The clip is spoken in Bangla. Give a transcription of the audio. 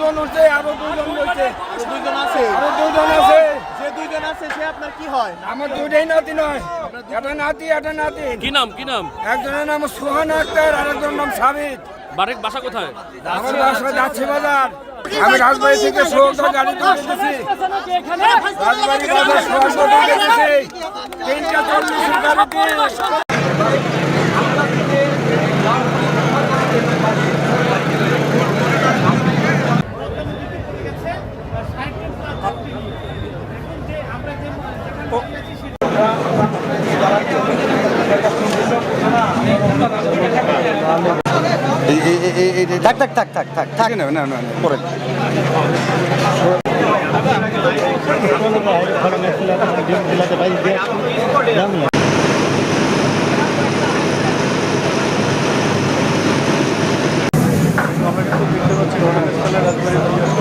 দুজন উঠছে, আরো দুজন রয়েছে। দুইজন আছে। আরো দুজন আছে। যে দুইজন আছে সে আপনার কি হয়? আমার দুইটাই নাতি নয়, এটা নাতি এটা নাতি। কি নাম কি নাম? একজনের নাম সোহান আক্তার, আরেকজনের নাম সাবিত। বাসা কোথায়? আমার বাসা যাচ্ছে বাজার। আমি রাজবাড়ি থেকে সোহানটা গাড়ি তুলে দিচ্ছি, রাজবাড়ি বাজার সোহানটা তুলে দিচ্ছি 3:40 গাড়িতে। থাক না পরে আমরা কিন্তু দেখতে পাচ্ছি ঘটনাস্থলে রাজবাড়ি